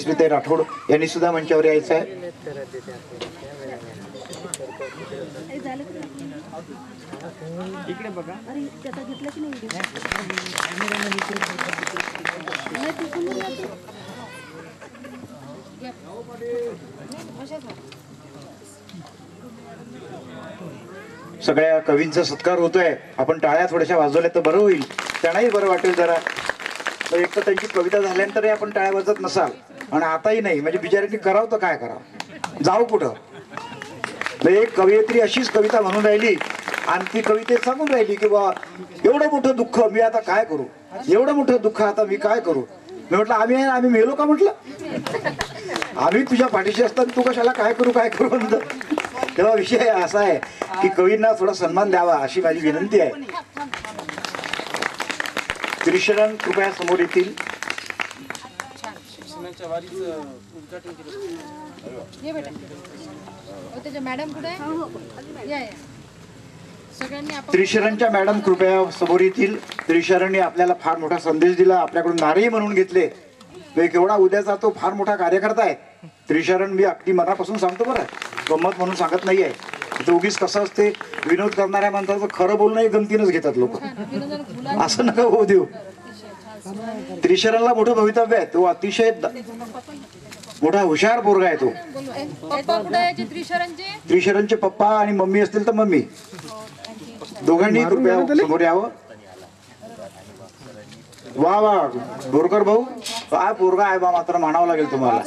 स्मिते राठोड यांनी सुद्धा मंचावर यायचं आहे. इकडे बघा. अरे त्याचा घेतला की नाही? सगळ्या कवींचा सत्कार होतोय. आपण टाळ्या थोड्याशा वाजवल्या तर बरं होईल, त्यांनाही बरं वाटेल जरा. तर एक तर त्यांची कविता झाल्यानंतरही आपण टाळ्या वाजत नसाल आणि आताही नाही, म्हणजे बिचाऱ्यांनी करावं तर काय करावं, जाऊ कुठं. एक कवयित्री अशीच कविता म्हणून राहिली आणि ती कवितेत सांगून राहिली की बा एवढं मोठं दुःख मी आता काय करू, एवढं मोठं दुःख आता मी काय करू. मी म्हटलं आम्ही मेलो का म्हटलं, आम्ही तुझ्या पाठीशी असताना तू कशाला काय करू म्हणतो. तेव्हा विषय असा आहे की कवींना थोडा सन्मान द्यावा अशी माझी विनंती आहे. त्रिशरण कृपया समोर येतील. मॅडम कुठे त्रिशरणच्या मॅडम कृपया समोर येतील. त्रिशरणने आपल्याला फार मोठा संदेश दिला, आपल्याकडून नारेही म्हणून घेतले. केवढा उद्याचा तो फार मोठा कार्यकर्ता आहे त्रिशरण. मी अगदी मनापासून सांगतो बरं, गंमत म्हणून सांगत नाहीये. उगीच कसं असते, विनोद करणाऱ्या माणसाचं खरं बोलणंही गमतीनच घेतात लोक, असं नका होऊ देऊ. त्रिशरणला मोठं भवितव्य आहे. तो अतिशय मोठा हुशार पोरगा आहे तो. त्रिशरणचे पप्पा आणि मम्मी असतील तर मम्मी दोघांनी कृपया समोर यावं. वा वा बोरकर भाऊ, काय पोरगा आहे बा, मात्र मानावं लागेल तुम्हाला.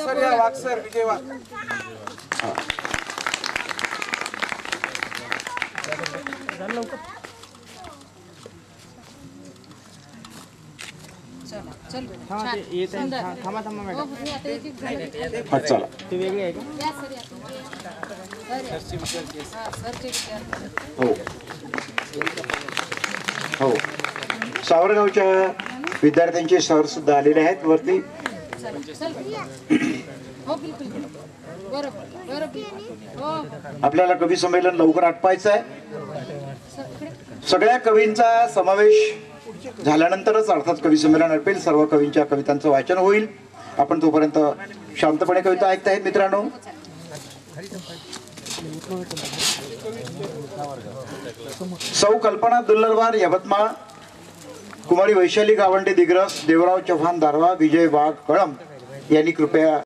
चला ते वेगळे आहे का? हो हो. सावरगावच्या विद्यार्थ्यांचे सर सुद्धा आलेले आहेत वरती. आपल्याला कवी संमेलन लवकर आटपायचं आहे. सगळ्या कवींचा समावेश झाल्यानंतरच अर्थात कवी संमेलन आटपेल. सर्व कवींच्या कवितांचं वाचन होईल. आपण तोपर्यंत शांतपणे कविता ऐकतायत मित्रांनो. सौ कल्पना दुल्लरवार यवतमाळ, कुमारी वैशाली गावंडे दिग्रस, देवराव चव्हाण दारवा, विजय वाघ कळम यांनी कृपया